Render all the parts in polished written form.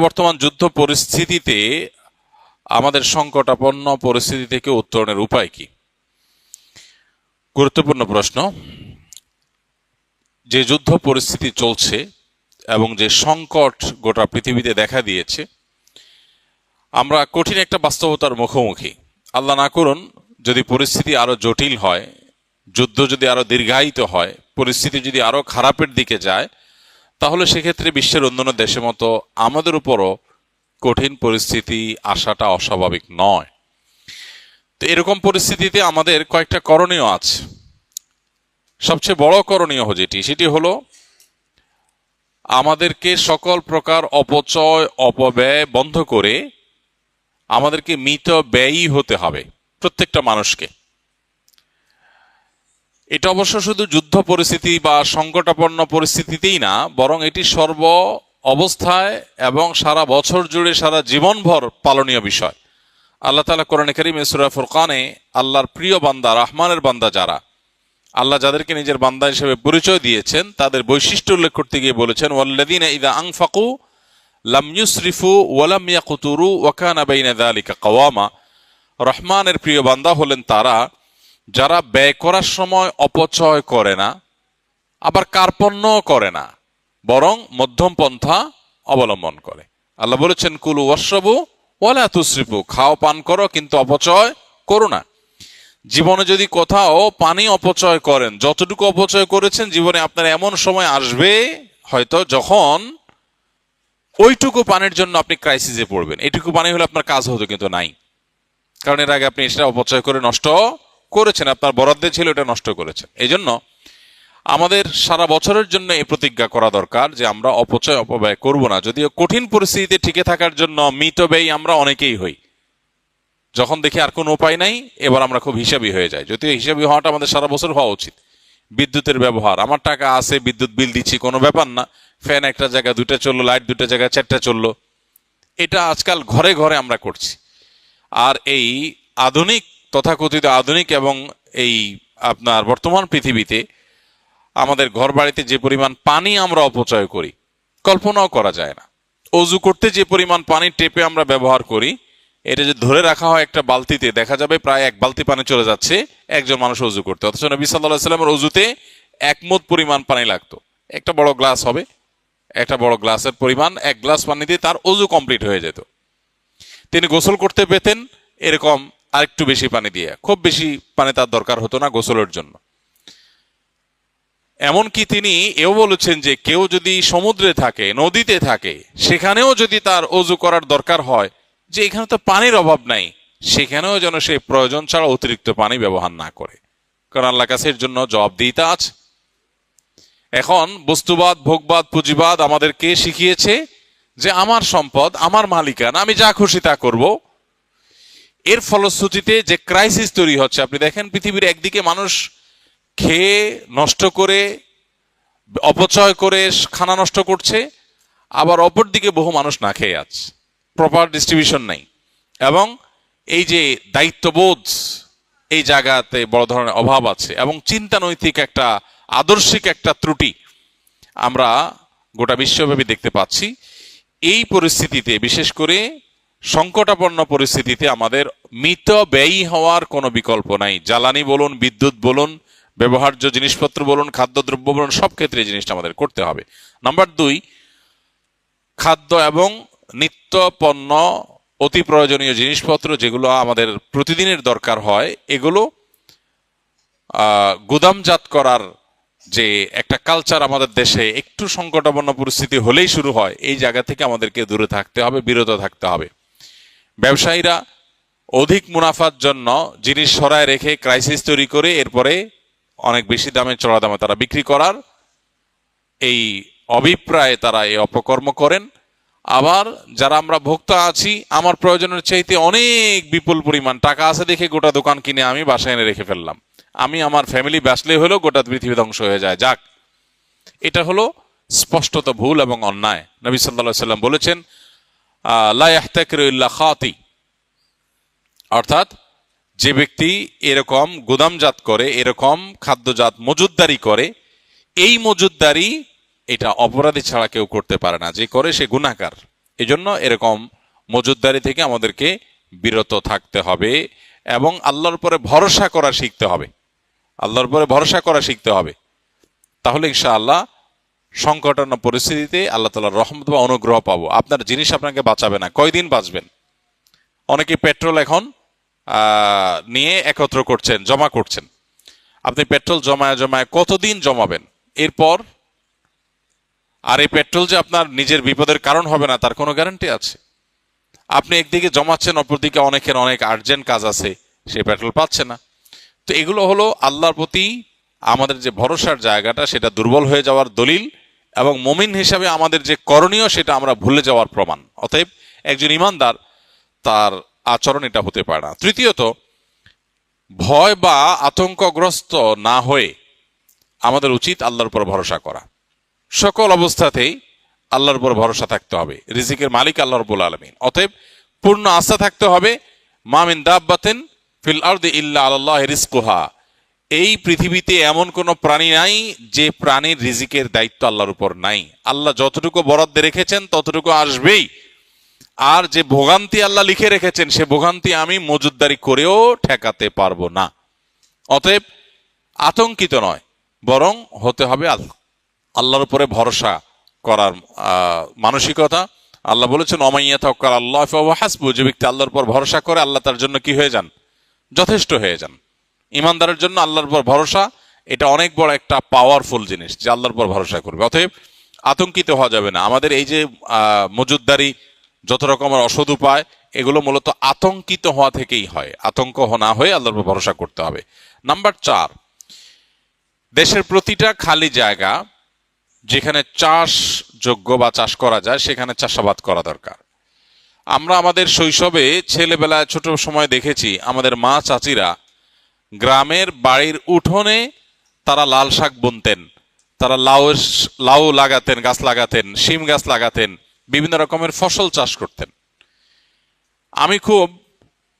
বর্তমান যুদ্ধ পরিস্থিতিতে আমাদের সংকটাপন্ন পরিস্থিতি থেকে উত্তরণের উপায় কি? গুরুত্বপূর্ণ প্রশ্ন। যে যুদ্ধ পরিস্থিতি চলছে এবং যে সংকট গোটা পৃথিবীতে দেখা দিয়েছে, আমরা কঠিন একটা বাস্তবতার মুখোমুখি। আল্লাহ না করুন যদি পরিস্থিতি আরো জটিল হয়, যুদ্ধ যদি আরো দীর্ঘায়িত হয়, পরিস্থিতি যদি আরো খারাপের দিকে যায়, তাহলে সেক্ষেত্রে বিশ্বের অন্যান্য দেশের মতো আমাদের উপরও কঠিন পরিস্থিতি আসাটা অস্বাভাবিক নয়। তো এরকম পরিস্থিতিতে আমাদের কয়েকটা করণীয় আছে। সবচেয়ে বড় করণীয় সেটি হলো আমাদেরকে সকল প্রকার অপচয় অপব্যয় বন্ধ করে আমাদেরকে মিত ব্যয়ী হতে হবে প্রত্যেকটা মানুষকে। এটা অবশ্য শুধু যুদ্ধ পরিস্থিতি বা সংকটাপন্ন পরিস্থিতিতেই না, বরং এটি সর্ব অবস্থায় এবং সারা বছর জুড়ে সারা জীবনভর পালনীয় বিষয়। আল্লাহ তাআলা কোরআনে কারীমে সূরা ফুরকানে আল্লাহর প্রিয় বান্দা, রহমানের বান্দা যারা, আল্লাহ যাদেরকে নিজের বান্দা হিসেবে পরিচয় দিয়েছেন, তাদের বৈশিষ্ট্য উল্লেখ করতে গিয়ে বলেছেন, ওয়াল্লাযীনা ইযা আনফাকু লাম ইউসরিফু ওয়া লাম ইয়াকতুরু ওয়া কানা বাইনা যালিকা কাওয়ামা। রহমানের প্রিয় বান্দা হলেন তারা যারা ব্যয় করার সময় অপচয় করে না, আবার কার্পণ্যও করে না, বরং মধ্যম পন্থা অবলম্বন করে। আল্লাহ বলেছেন, কুলু ওয়াশরাবু ওয়ালা তুসরিফু, খাও পান করো কিন্তু অপচয় করো না। জীবনে যদি কোথাও পানি অপচয় করেন, যতটুকু অপচয় করেছেন, জীবনে আপনার এমন সময় আসবে হয়তো যখন ওইটুকু পানির জন্য আপনি ক্রাইসিসে পড়বেন। এইটুকু পানি হলে আপনার কাজ হতো, কিন্তু নাই, কারণ এর আগে আপনি সেটা অপচয় করে নষ্ট করেছেন, আপনার বরাদ্দে ছিল, এটা নষ্ট করেছেন। এই জন্য আমাদের সারা বছরের জন্য এই প্রতিজ্ঞা করা দরকার যে আমরা অপচয় অপব্যয় করব না। যদিও কঠিন পরিস্থিতিতে টিকে থাকার জন্য মিত ব্যয়ী আমরা অনেকেই হই। যখন দেখি আর কোনো উপায় নাই, এবার আমরা খুব হিসাবী হয়ে যাই। যদিও হিসাবী হওয়াটা আমাদের সারা বছর হওয়া উচিত। বিদ্যুতের ব্যবহার, আমার টাকা আছে, বিদ্যুৎ বিল দিচ্ছি, কোনো ব্যাপার না। ফ্যান একটা জায়গায় দুটো চললো, লাইট দুটো জায়গায় চারটা চললো, এটা আজকাল ঘরে ঘরে আমরা করছি। আর এই আধুনিক, তথাকথিত আধুনিক এবং এই আপনার বর্তমান পৃথিবীতে আমাদের ঘর বাড়িতে যে পরিমাণ পানি আমরা অপচয় করি, কল্পনাও করা যায় না। অজু করতে যে পরিমাণ পানি টেপে আমরা ব্যবহার করি, এটা যে ধরে রাখা হয় একটা বালতিতে, দেখা যাবে প্রায় 1 বালতি পানি চলে যাচ্ছে একজন মানুষ অজু করতে। অথচ নবী সাল্লাল্লাহু আলাইহি ওয়াসাল্লামের অজুতে 1 মুদ পরিমাণ পানি লাগতো। একটা বড় গ্লাস হবে, একটা বড় গ্লাসের পরিমাণ 1 গ্লাস পানি দিয়ে তার অজু কমপ্লিট হয়ে যেত। তিনি গোসল করতে পেতেন এরকম আরেকটু বেশি পানি দিয়ে, খুব বেশি পানি তার দরকার হতো না গোসলের জন্য। এমনকি তিনি এও বলেছেন যে কেউ যদি সমুদ্রে থাকে, নদীতে থাকে, সেখানেও যদি তার অজু করার দরকার হয়, যে এখানে তো পানির অভাব নাই, সেখানেও যেন সে প্রয়োজন ছাড়া অতিরিক্ত পানি ব্যবহার না করে, কারণ আল্লাহর কাছে এর জন্য জবাবদিহিতা আছে। এখন বস্তুবাদ, ভোগবাদ, পুঁজিবাদ আমাদেরকে শিখিয়েছে যে আমার সম্পদ, আমার মালিকানা, আমি যা খুশি তা করব। এর ফলশ্রুতিতে যে ক্রাইসিস তৈরি হচ্ছে, আপনি দেখেন পৃথিবীর একদিকে মানুষ খেয়ে নষ্ট করে, অপচয় করে খানা নষ্ট করছে, আবার অপরদিকে বহু মানুষ না খেয়ে আছে, প্রপার ডিস্ট্রিবিউশন নাই। এবং এই যে দায়িত্ববোধ, এই জায়গাতে বড় ধরনের অভাব আছে, এবং চিন্তা নৈতিক একটা আদর্শিক একটা ত্রুটি আমরা গোটা বিশ্বব্যাপী দেখতে পাচ্ছি। এই পরিস্থিতিতে, বিশেষ করে সংকটাপন্ন পরিস্থিতিতে, আমাদের মিত ব্যয়ী হওয়ার কোনো বিকল্প নাই। জ্বালানি বলুন, বিদ্যুৎ বলুন, ব্যবহার্য জিনিসপত্র বলুন, খাদ্যদ্রব্য বলুন, সব ক্ষেত্রে এই জিনিসটা আমাদের করতে হবে। নাম্বার 2, খাদ্য এবং নিত্য পণ্য, অতি প্রয়োজনীয় জিনিসপত্র যেগুলো আমাদের প্রতিদিনের দরকার হয়, এগুলো গুদামজাত করার যে একটা কালচার আমাদের দেশে একটু সংকটাপন্ন পরিস্থিতি হলেই শুরু হয়, এই জায়গা থেকে আমাদেরকে দূরে থাকতে হবে, বিরত থাকতে হবে। ব্যবসায়ীরা অধিক মুনাফার জন্য জিনিস সরায় রেখে ক্রাইসিস তৈরি করে এরপরে অনেক বেশি দামে, চড়া দামে তারা বিক্রি করার এই অভিপ্রায়ে তারা এই অপকর্ম করেন। আবার যারা আমরা ভোক্তা আছি, আমার প্রয়োজনের চাইতে অনেক বিপুল পরিমাণ টাকা আছে দেখে গোটা দোকান কিনে আমি বাসায় এনে রেখে ফেললাম, আমি আমার ফ্যামিলি বাঁচলে হলেও গোটা পৃথিবী ধ্বংস হয়ে যায়, যাক। এটা হলো স্পষ্টত ভুল এবং অন্যায়। নবী সাল্লাল্লাহু আলাইহি ওয়াসাল্লাম বলেছেন, লা ইয়াহতাকিরু ইল্লা খাতি, অর্থাৎ যে ব্যক্তি এরকম গুদামজাত করে, এরকম খাদ্যজাত মজুদদারি করে, এই মজুদদারি এটা অপরাধী ছাড়া কেউ করতে পারে না, যে করে সে গুনাহগার। এজন্য এরকম মজুদদারি থেকে আমাদেরকে বিরত থাকতে হবে এবং আল্লাহর উপরে ভরসা করা শিখতে হবে। আল্লাহর উপরে ভরসা করা শিখতে হবে। তাহলে ইনশাআল্লাহ সংকটাপন্ন পরিস্থিতিতে আল্লাহ তাআলার রহমত বা অনুগ্রহ পাবো। আপনার জিনিস আপনাকে বাঁচাবে না। কয়দিন বাঁচবেন? অনেকে পেট্রোল এখন নিয়ে একত্র করছেন, জমা করছেন। আপনি পেট্রোল জমায় কতদিন জমাবেন? এরপর আর এই পেট্রোল যে আপনার নিজের বিপদের কারণ হবে না তার কোনো গ্যারান্টি আছে? আপনি একদিকে জমাচ্ছেন, অপরদিকে অনেকের অনেক আর্জেন্ট কাজ আছে, সে পেট্রোল পাচ্ছে না। তো এগুলো হলো আল্লাহর প্রতি আমাদের যে ভরসার জায়গাটা সেটা দুর্বল হয়ে যাওয়ার দলিল, এবং মুমিন হিসাবে আমাদের যে করণীয় সেটা আমরা ভুলে যাওয়ার প্রমাণ। অতএব একজন ইমানদার তার আচরণ এটা হতে পারে না। তৃতীয়ত, ভয় বা আতঙ্কগ্রস্ত না হয়ে আমাদের উচিত আল্লাহর উপর ভরসা করা। সকল অবস্থাতেই আল্লাহর উপর ভরসা থাকতে হবে। রিজিকের মালিক আল্লাহ রাব্বুল আলামিন। অতএব পূর্ণ আস্থা থাকতে হবে। মা মিন দাব্বাতিন ফিল আরদি ইল্লা আলাল্লাহি রিজকুহা। এই পৃথিবীতে এমন কোনো প্রাণী নাই যে প্রাণীর রিজিকের দায়িত্ব আল্লাহর উপর নাই। আল্লাহ যতটুকু বরাদ্দ রেখেছেন ততটুকু আসবেই। আর যে ভোগান্তি আল্লাহ লিখে রেখেছেন সে ভোগান্তি আমি মজুদদারি করেও ঠেকাতে পারবো না। অতএব আতঙ্কিত নয়, বরং হতে হবে আল্লাহর উপরে ভরসা করার মানসিকতা। আল্লাহ বলেছেন ওমাইয়া তাওয়াক্কাল আল্লাহ ফাহুয়া হাসবুহু। যে ব্যক্তি আল্লাহর উপর ভরসা করে আল্লাহ তার জন্য কি হয়ে যান? যথেষ্ট হয়ে যান। ইমানদারের জন্য আল্লাহর উপর ভরসা এটা অনেক বড় একটা পাওয়ারফুল জিনিস, যে আল্লাহর উপর ভরসা করবে। অতএব আতঙ্কিত হওয়া যাবে না। আমাদের এই যে মজুদদারি, যত রকমের অসৎ উপায়, এগুলো মূলত আতঙ্কিত হওয়া থেকেই হয়। আতঙ্ক না হয়ে আল্লাহর উপর ভরসা করতে হবে। নাম্বার 4, দেশের প্রতিটা খালি জায়গা যেখানে চাষযোগ্য বা চাষ করা যায় সেখানে চাষাবাদ করা দরকার। আমরা আমাদের শৈশবে ছেলেবেলায় ছোট সময় দেখেছি আমাদের মা চাচিরা গ্রামের বাড়ির উঠোনে তারা লাল শাক বুনতেন, তারা লাউ লাগাতেন, গাছ লাগাতেন, শিম গাছ লাগাতেন, বিভিন্ন রকমের ফসল চাষ করতেন। আমি খুব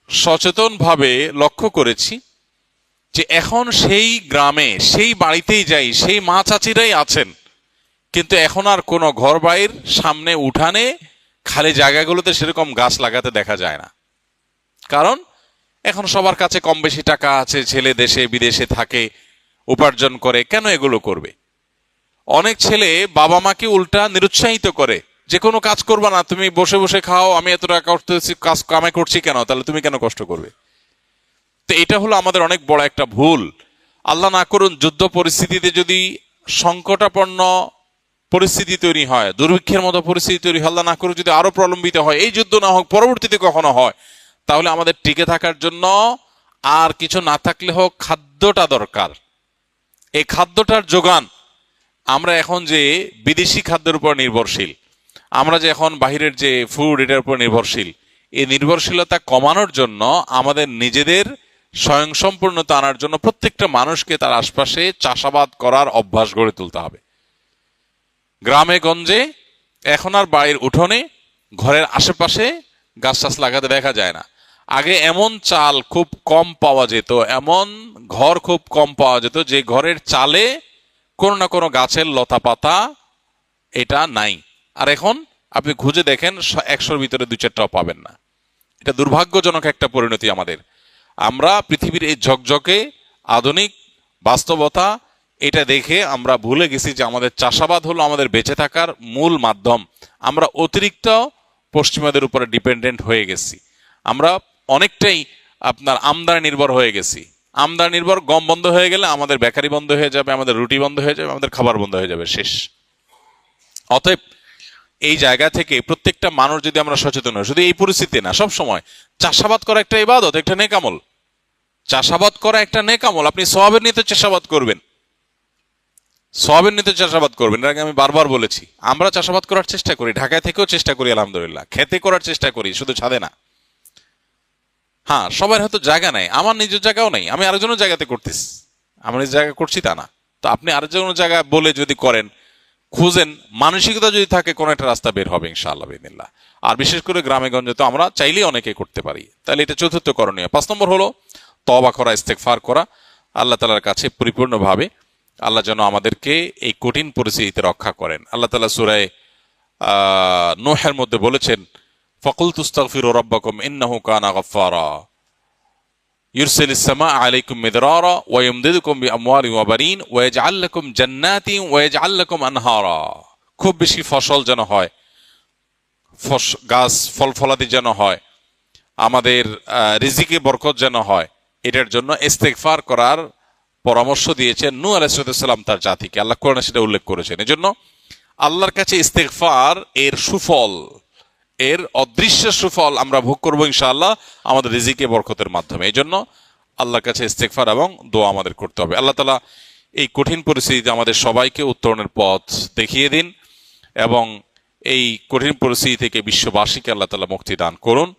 সচেতনভাবে লক্ষ্য করেছি যে এখন সেই গ্রামে, সেই বাড়িতেই যাই, সেই মা চাচিরাই আছেন, কিন্তু এখন আর কোনো ঘর বাড়ির সামনে উঠানে খালি জায়গাগুলোতে সেরকম গাছ লাগাতে দেখা যায় না। কারণ এখন সবার কাছে কম বেশি টাকা আছে, ছেলে দেশে বিদেশে থাকে, উপার্জন করে, কেন এগুলো করবে? অনেক ছেলে বাবা মাকে উল্টা নিরুৎসাহিত করে যে কোনো কাজ করবা না, তুমি বসে বসে খাও, আমি এত টাকা করতেছি, কাজ কামাই করছি কেন, তাহলে তুমি কেন কষ্ট করবে? তো এটা হলো আমাদের অনেক বড় একটা ভুল। আল্লাহ না করুন যুদ্ধ পরিস্থিতিতে যদি সংকটাপন্ন পরিস্থিতি তৈরি হয়, দুর্ভিক্ষের মতো পরিস্থিতি তৈরি হয়, আল্লাহ না করুন যদি আরো প্রলম্বিত হয়, এই যুদ্ধ না হোক, পরবর্তীতে কখনো হয়, তাহলে আমাদের টিকে থাকার জন্য আর কিছু না থাকলে হোক খাদ্যটা দরকার। এই খাদ্যটার যোগান, আমরা এখন যে বিদেশি খাদ্যের উপর নির্ভরশীল, আমরা যে এখন বাহিরের যে ফুড এটার উপর নির্ভরশীল, এই নির্ভরশীলতা কমানোর জন্য আমাদের নিজেদের স্বয়ংসম্পূর্ণতা আনার জন্য প্রত্যেকটা মানুষকে তার আশপাশে চাষাবাদ করার অভ্যাস গড়ে তুলতে হবে। গ্রামে গঞ্জে এখন আর বাড়ির উঠোনে, ঘরের আশেপাশে গাছ টাছ লাগাতে দেখা যায় না। আগে এমন চাল খুব কম পাওয়া যেত, এমন ঘর খুব কম পাওয়া যেত যে ঘরের চালে কোনো না কোনো গাছের লতা পাতা এটা নাই। আর এখন আপনি খুঁজে দেখেন 100-র ভিতরে 2-4টাও পাবেন না। এটা দুর্ভাগ্যজনক একটা পরিণতি আমাদের। আমরা পৃথিবীর এই ঝকঝকে আধুনিক বাস্তবতা এটা দেখে আমরা ভুলে গেছি যে আমাদের চাষাবাদ হলো আমাদের বেঁচে থাকার মূল মাধ্যম। আমরা অতিরিক্ত পশ্চিমাদের উপরে ডিপেন্ডেন্ট হয়ে গেছি। আমরা অনেকটাই আপনার আমদানি নির্ভর হয়ে গেছি। আমদানি নির্ভর, গম বন্ধ হয়ে গেলে আমাদের বেকারি বন্ধ হয়ে যাবে, আমাদের রুটি বন্ধ হয়ে যাবে, আমাদের খাবার বন্ধ হয়ে যাবে, শেষ। অতএব এই জায়গা থেকে প্রত্যেকটা মানুষ যদি আমরা সচেতন হই, শুধু এই পরিস্থিতি না, সব সময় চাষাবাদ করা একটা ইবাদত, একটা নেক আমল। চাষাবাদ করা একটা নেক আমল। আপনি সওয়াবের নিয়তে চাষাবাদ করবেন, সওয়াবের নিয়তে চাষাবাদ করবেন। এর আগে আমি বারবার বলেছি, আমরা চাষাবাদ করার চেষ্টা করি, ঢাকায় থেকেও চেষ্টা করি, আলহামদুলিল্লাহ, খেতে করার চেষ্টা করি, শুধু ছাদে না। হ্যাঁ, সবার হয়তো জায়গা নেই, আমার নিজের জায়গাও নেই, আমি আরেকজনের জায়গাতে করতেছি, আমার নিজ জায়গা করছি তা না। তো আপনি আরেকজনের জায়গা বলে যদি করেন, খুঁজেন, মানসিকতা যদি থাকে, কোনো একটা রাস্তা বের হবে ইনশাআল্লাহ বিদিনিল্লাহ। আর বিশেষ করে গ্রামে গঞ্জে তো আমরা চাইলেই অনেকে করতে পারি। তাহলে এটা চতুর্থ করণীয়। 5 নম্বর হলো তওবা করা, ইস্তেগফার করা, আল্লাহ তাআলার কাছে পরিপূর্ণভাবে। আল্লাহ যেন আমাদেরকে এই কঠিন পরিস্থিতিতে রক্ষা করেন। আল্লাহ তাআলা সূরা নূহের মধ্যে বলেছেন, ফাকুলতু আস্তাগফিরু রাব্বাকুম ইন্নাহু কানা গাফফারা ইউরসিলিস সামা আলাইকুম মিদরারা ওয়া ইমদিদুকুম বিআমওয়ালিন ওয়া বানিন ওয়া ইয়াজআল লাকুম জান্নাতিন ওয়া ইয়াজআল লাকুম আনহারা। খুব বেশি ফসল যেন হয়, গাছ ফল ফলাদি যেন হয়, আমাদের রিজিকে বরকত যেন হয়, এটার জন্য ইস্তেগফার করার পরামর্শ দিয়েছেন নূহ আলাইহিস সালাম তার জাতিকে। আল্লাহ কোরআনে সেটা উল্লেখ করেছেন। এজন্য আল্লাহর কাছে ইস্তেগফার এর সুফল, এর অদৃশ্য সুফল আমরা ভোগ করবো ইনশাআল্লাহ আমাদের রিজিকে বরকতের মাধ্যমে। এই জন্য আল্লাহর কাছে ইস্তেগফার এবং দোয়া আমাদের করতে হবে। আল্লাহ তাআলা এই কঠিন পরিস্থিতিতে আমাদের সবাইকে উত্তরণের পথ দেখিয়ে দিন এবং এই কঠিন পরিস্থিতি থেকে বিশ্ববাসীকে আল্লাহ তাআলা মুক্তি দান করুন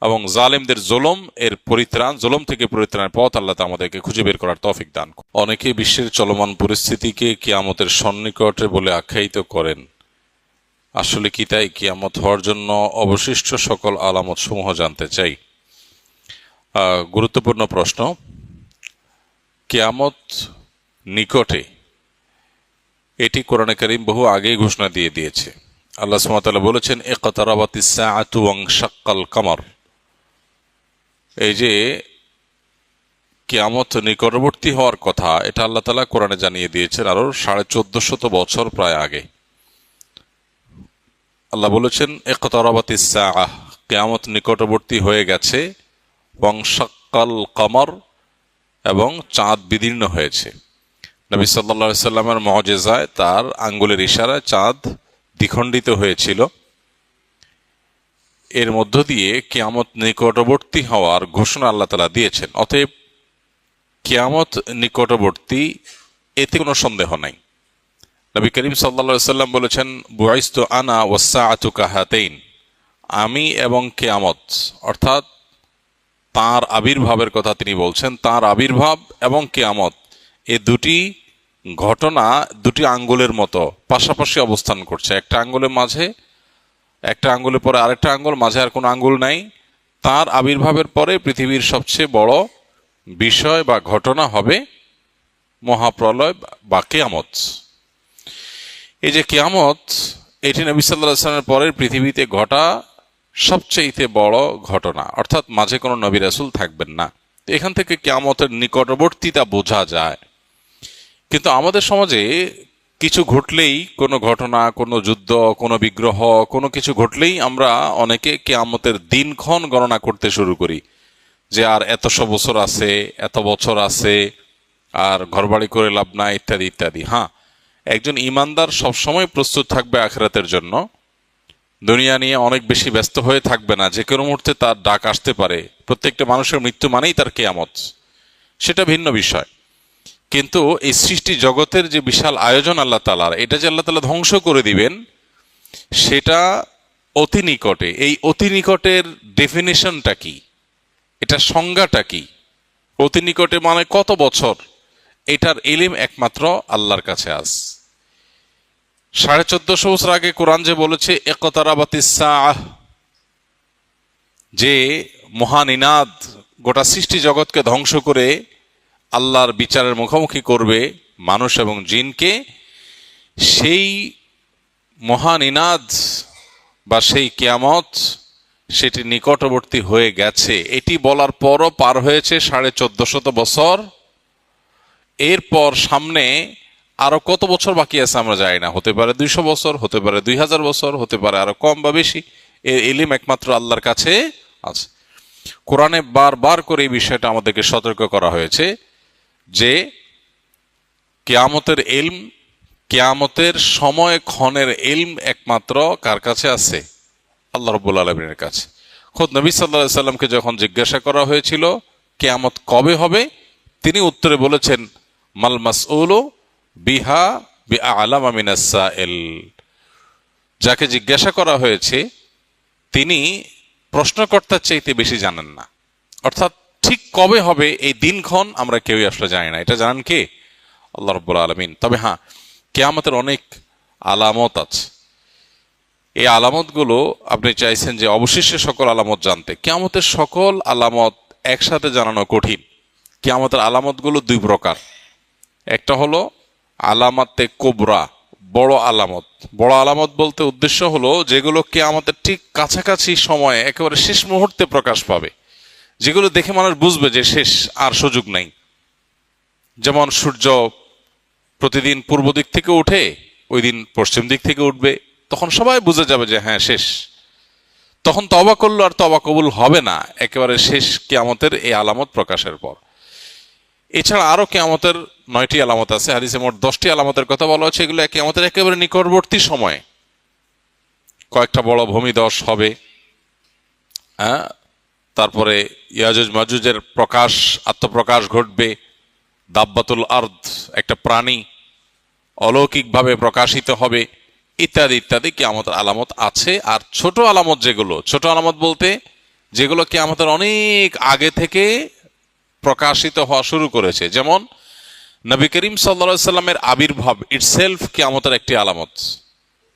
এবং জালেমদের জুলুম থেকে পরিত্রাণের পথ আল্লাহ তাআলা আমাদেরকে খুঁজে বের করার তৌফিক দান করুন। অনেকে বিশ্বের চলমান পরিস্থিতিকে কিয়ামতের সন্নিকটে বলে আখ্যায়িত করেন। আসলে কি তাই? কিয়ামত হওয়ার জন্য অবশিষ্ট সকল আলামত সমূহ জানতে চাই। গুরুত্বপূর্ণ প্রশ্ন। কিয়ামত নিকটে, এটি কোরআনে কারীম বহু আগেই ঘোষণা দিয়ে দিয়েছে। আল্লাহ সুবহানাহু ওয়া তাআলা বলেছেন, ইকতারাবাতিস সাআতু ওয়ানশাক্কাল কমর। এই যে কিয়ামত নিকটবর্তী হওয়ার কথা, এটা আল্লাহ তাআলা কোরআনে জানিয়ে দিয়েছেন আরো 1450 বছর প্রায় আগে। আল্লাহ বলেছেন, ইকতারাবাতিস সাআহ, কিয়ামত নিকটবর্তী হয়ে গেছে, ওয়ানশাক্কাল কমর, এবং চাঁদ বিদীর্ণ হয়েছে। নবী সাল্লাল্লাহু আলাইহি সাল্লামের মুজিজায় তার আঙ্গুলের ইশারায় চাঁদ দ্বিখণ্ডিত হয়েছিল। এর মধ্য দিয়ে কিয়ামত নিকটবর্তী হওয়ার ঘোষণা আল্লাহ তাআলা দিয়েছেন। অতএব কিয়ামত নিকটবর্তী, এতে কোনো সন্দেহ নাই। নবী করিম সাল্লাল্লাহু আলাইহি সাল্লাম বলেছেন, বুইসতু আনা ওয়াস সাআতু কাহাতাইন, আমি এবং কিয়ামত, অর্থাৎ তাঁর আবির্ভাবের কথা তিনি বলছেন। তাঁর আবির্ভাব এবং কিয়ামত, এই দুটি ঘটনা দুটি আঙ্গুলের মতো পাশাপাশি অবস্থান করছে। একটা আঙ্গুলের মাঝে, একটা আঙ্গুলের পরে আরেকটা আঙ্গুল, মাঝে আর কোনো আঙ্গুল নাই। তাঁর আবির্ভাবের পরে পৃথিবীর সবচেয়ে বড় বিষয় বা ঘটনা হবে মহাপ্রলয় বা কিয়ামত। এই যে কিয়ামত, এটি নবী সাল্লাল্লাহু আলাইহি ওয়াসাল্লামের পরের পৃথিবীতে ঘটা সবচেয়ে বড় ঘটনা, অর্থাৎ মাঝে কোনো নবী রাসূল থাকবেন না। এখান থেকে কিয়ামতের নিকটবর্তীতা বোঝা যায়। কিন্তু আমাদের সমাজে কিছু ঘটলেই, কোনো ঘটনা, কোনো যুদ্ধ, কোনো বিগ্রহ, কোনো কিছু ঘটলেই আমরা অনেকে কিয়ামতের দিনক্ষণ গণনা করতে শুরু করি, যে আর এতশো বছর আছে, এত বছর আছে, আর ঘরবাড়ি করে লাভ নাই, ইত্যাদি ইত্যাদি। হ্যাঁ, একজন ইমানদার সবসময় প্রস্তুত থাকবে আখিরাতের জন্য। দুনিয়া নিয়ে অনেক বেশি ব্যস্ত হয়ে থাকবে না, যে কোনো মুহূর্তে তার ডাক আসতে পারে। প্রত্যেকটা মানুষের মৃত্যু মানেই তার কিয়ামত, সেটা ভিন্ন বিষয়। কিন্তু এই সৃষ্টি জগতের যে বিশাল আয়োজন আল্লাহ তাআলার, এটা যে আল্লাহ তাআলা ধ্বংস করে দিবেন, সেটা অতি নিকটে। এই অতি নিকটের ডেফিনেশনটা কি, এটা সংজ্ঞাটা কি? অতি নিকটে মানে কত বছর? এটার ইলম একমাত্র আল্লাহর কাছে আছে। 1450 বছর আগে কোরআন যে বলেছে ইকতারাবাতিস সাআহ, যে মহানিনাদ গোটা সৃষ্টি জগৎকে ধ্বংস করে আল্লাহর বিচারের মুখোমুখি করবে মানুষ এবং জিনকে, সেই মহানিনাদ বা সেই কিয়ামত, সেটি নিকটবর্তী হয়ে গেছে। এটি বলার পরও পার হয়েছে 1450 বছর। এরপর সামনে আরো কত বছর বাকি আছে আমরা জানি না। হতে পারে 200 বছর, হতে পারে 2000 বছর, হতে পারে আরো কম বা বেশি। এর ইলম একমাত্র আল্লাহর কাছে আছে। কোরআনে বারবার করে এই বিষয়টা আমাদেরকে সতর্ক করা হয়েছে যে কিয়ামতের ইলম, কিয়ামতের সময় ক্ষণের ইলম একমাত্র কার কাছে আছে? আল্লাহ রাব্বুল আলামিনের কাছে। খোদ নবী সাল্লাল্লাহু আলাইহি সাল্লামকে যখন জিজ্ঞাসা করা হয়েছিল কিয়ামত কবে হবে, তিনি উত্তরে বলেছেন, মাল মাসউলু বিহা বিআলামা মিনাস সাইল। যাকে জিজ্ঞাসা করা হয়েছে তিনি প্রশ্নকর্তার চাইতে বেশি জানেন না। অর্থাৎ ঠিক কবে হবে এই দিনক্ষণ আমরা কেউই আসলে জানি না। এটা জানেন কে? আল্লাহ রাব্বুল আলামিন। তবে হ্যাঁ, কিয়ামতের অনেক আলামত আছে। এই আলামতগুলো আপনি চাইছেন যে অবশেষে সকল আলামত জানতে। কিয়ামতের সকল আলামত একসাথে জানানো কঠিন। কিয়ামতের আলামতগুলো দুই প্রকার। একটা হলো আলামাতে কোবরা, বড় আলামত। বড় আলামত বলতে উদ্দেশ্য হলো যেগুলো কিয়ামতের ঠিক কাছাকাছি সময়ে একেবারে শেষ মুহূর্তে প্রকাশ পাবে, যেগুলো দেখে মানুষ বুঝবে যে শেষ, আর সুযোগ নাই। যেমন সূর্য প্রতিদিন পূর্ব দিক থেকে উঠে, ওই দিন পশ্চিম দিক থেকে উঠবে, তখন সবাই বুঝে যাবে যে হ্যাঁ শেষ। তখন তওবা করলো আর তওবা কবুল হবে না, একেবারে শেষ কিয়ামতের এই আলামত প্রকাশের পর। এছাড়া আরো কিয়ামতের 9টি আলামত আছে, হাদিসে মোট 10টি আলামতের কথা বলা হচ্ছে। এগুলো কিয়ামতের একেবারে নিকটবর্তী সময়ে কয়েকটা বড় ভূমিধস হবে, হ্যাঁ, তারপরে ইয়াজুজ মাজুজের আত্মপ্রকাশ ঘটবে, দাব্বাতুল আরদ একটা প্রাণী অলৌকিকভাবে প্রকাশিত হবে, ইত্যাদি ইত্যাদি কিয়ামতের আলামত আছে। আর ছোট আলামত যেগুলো, ছোট আলামত বলতে যেগুলো কিয়ামতের অনেক আগে থেকে প্রকাশিত হওয়া শুরু করেছে, যেমন নবী করিম সাল্লাল্লাহু আলাইহি সাল্লামের আবির্ভাব ইটসেলফ কিয়ামতের একটি আলামত।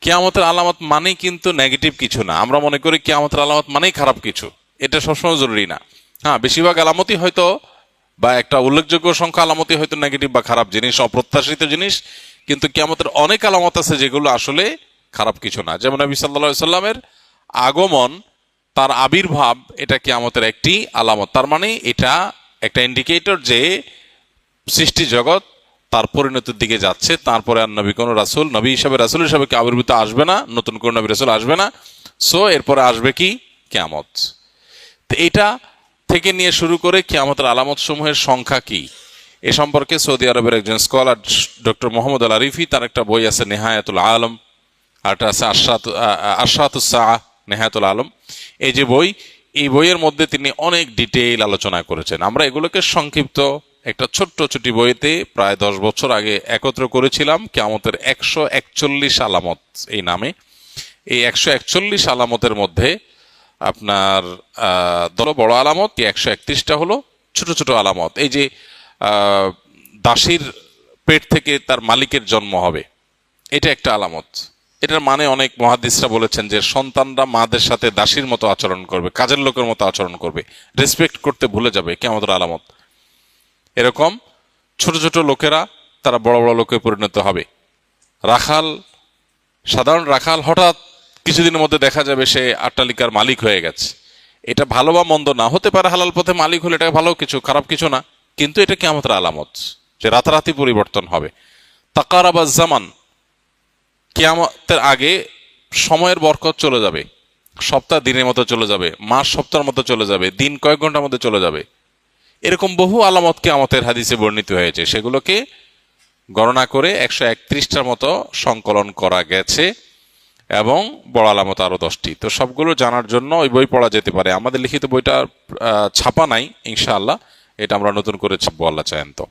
কিয়ামতের আলামত মানেই কিন্তু নেগেটিভ কিছু না। আমরা মনে করি কিয়ামতের আলামত মানেই খারাপ কিছু, এটা সবসময় জরুরি না। হ্যাঁ, বেশিরভাগ আলামতই হয়তো, বা একটা উল্লেখযোগ্য সংখ্যা আলামতই হয়তো নেগেটিভ বা খারাপ জিনিস, অপ্রত্যাশিত জিনিস, কিন্তু কিয়ামতের অনেক আলামত আছে যেগুলো আসলে খারাপ কিছু না। যেমন নবী সাল্লাল্লাহু আলাইহি সাল্লামের আগমন, তার আবির্ভাব, এটা কিয়ামতের একটি আলামত। তার মানে এটা একটা ইন্ডিকেটর যে সৃষ্টি জগৎ তার পরিণতির দিকে যাচ্ছে। তারপরে আর নবী কোনো রাসূল, নবী হিসাবে রাসূল হিসাবে কি আবির্ভূত আসবে না, নতুন কোন নবী রাসূল আসবে না। সো এরপরে আসবে কি? কিয়ামত। তো এটা থেকে নিয়ে শুরু করে কিয়ামতের আলামত সমূহের সংখ্যা কি, এ সম্পর্কে সৌদি আরবের একজন স্কলার ডক্টর মোহাম্মদ আল আরিফি, তার একটা বই আছে নেহায়াতুল আলম, আর একটা আছে আশরাতুস সাআহ নেহায়াতুল আলম। এই যে বই, এই বইয়ের মধ্যে তিনি অনেক ডিটেইল আলোচনা করেছেন। আমরা এগুলোকে সংক্ষিপ্ত একটা ছোট্ট ছোটি বইতে প্রায় 10 বছর আগে একত্র করেছিলাম, কিয়ামতের 141 আলামত এই নামে। এই 141 আলামতের মধ্যে আপনার বড় আলামত 131টা হলো ছোট ছোট আলামত। এই যে দাসীর পেট থেকে তার মালিকের জন্ম হবে, এটা একটা আলামত। এটার মানে অনেক মুহাদ্দিসরা বলেছেন যে সন্তানরা মাদের সাথে দাসীর মতো আচরণ করবে, কাজের লোকের মতো আচরণ করবে, রেসপেক্ট করতে ভুলে যাবে, কিয়ামতের আলামত। এরকম ছোট ছোট লোকেরা তারা বড় বড় লোকে পরিণত হবে। রাখাল, সাধারণ রাখাল হঠাৎ কিছুদিনের মধ্যে দেখা যাবে সে অট্টালিকার মালিক হয়ে গেছে। এটা ভালো বা মন্দ না, হতে পারে হালাল পথে মালিক হলে এটা ভালো কিছু, খারাপ কিছু না, কিন্তু এটা কিয়ামতের আলামত যে রাতারাতি পরিবর্তন হবে। তাকারাবা জামান, কিয়ামতের আগে সময়ের বরকত চলে যাবে, সপ্তাহ দিনের মতো চলে যাবে, মাস সপ্তাহের মতো চলে যাবে, দিন কয়েক ঘন্টার মধ্যে চলে যাবে। এরকম বহু আলামত কিয়ামতের হাদিসে বর্ণিত হয়েছে, সেগুলোকে গণনা করে 131টার মতো সংকলন করা গেছে, এবং বড় আলামত আরো 10টি। তো সবগুলো জানার জন্য ওই বই পড়া যেতে পারে। আমাদের লিখিত বইটা ছাপা নাই, ইনশাআল্লাহ এটা আমরা নতুন করে ছাপবো, আল্লাহ চাহেন তো।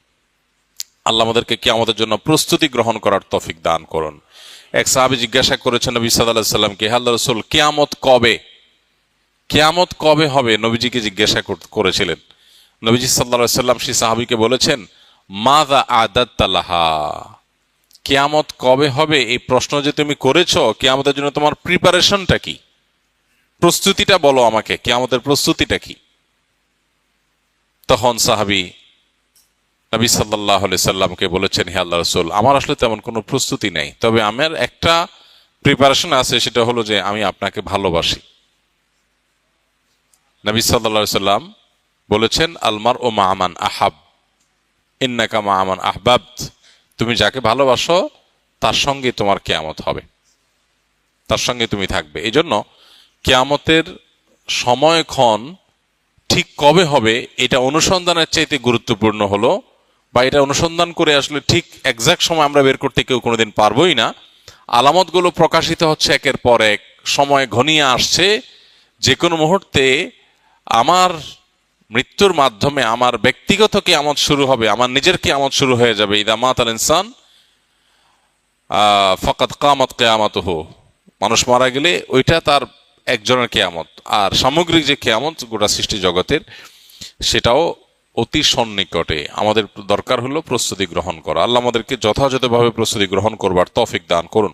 আল্লাহ আমাদেরকে কিয়ামতের জন্য প্রস্তুতি গ্রহণ করার তৌফিক দান করুন। এক সাহাবী জিজ্ঞাসা করেছেন নবী সাল্লাল্লাহু আলাইহি সাল্লামকে, হে আল্লাহর রাসূল, কিয়ামত কবে? কিয়ামত কবে হবে নবীজিকে জিজ্ঞাসা করেছিলেন। নবীজি সাল্লাল্লাহু আলাইহি সাল্লাম সেই সাহাবীকে বলেছেন, মাযা আদাত্তা লাহা, কিয়ামত কবে হবে এই প্রশ্ন যে তুমি করেছো, কিয়ামতের জন্য তোমার প্রিপারেশনটা কি, প্রস্তুতিটা বলো আমাকে, কিয়ামতের প্রস্তুতিটা কি? তখন সাহাবী নবী সাল্লাল্লাহু আলাইহি সাল্লামকে বলেছেন, হে আল্লাহর রাসূল, আমার আসলে তেমন কোনো প্রস্তুতি নেই, তবে আমার একটা প্রিপারেশন আছে, সেটা হলো যে আমি আপনাকে ভালোবাসি। নবী সাল্লাল্লাহু আলাইহি সাল্লাম বলেছেন, আলমার ও মা'মান আহাব ইন্নাকা মা'মান আহবাবত, তুমি যাকে ভালোবাসো তার সঙ্গে তোমার কিয়ামত হবে, তার সঙ্গে তুমি থাকবে। এই জন্য কিয়ামতের সময়ক্ষণ ঠিক কবে হবে এটা অনুসন্ধানের চাইতে গুরুত্বপূর্ণ হলো, বা এটা অনুসন্ধান করে আসলে ঠিক এক্সাক্ট সময় আমরা বের করতে কেউ কোনোদিন পারবোই না। আলামতগুলো প্রকাশিত হচ্ছে একের পর এক, সময় ঘনিয়ে আসছে, যে কোনো মুহূর্তে আমার মৃত্যুর মাধ্যমে আমার ব্যক্তিগত কিয়ামত শুরু হবে, আমার নিজের কিয়ামত শুরু হয়ে যাবে। ইদা মাতাল ইনসান ফাকাদ কামাত কিয়ামাতুহু, মানুষ মারা গেলে ওইটা তার একজনের কিয়ামত। আর সামগ্রিক যে কিয়ামত গোটা সৃষ্টি জগতের, সেটাও অতি সন্নিকটে। আমাদের দরকার হলো প্রস্তুতি গ্রহণ করা। আল্লাহ আমাদেরকে যথাযথভাবে প্রস্তুতি গ্রহণ করবার তৌফিক দান করুন।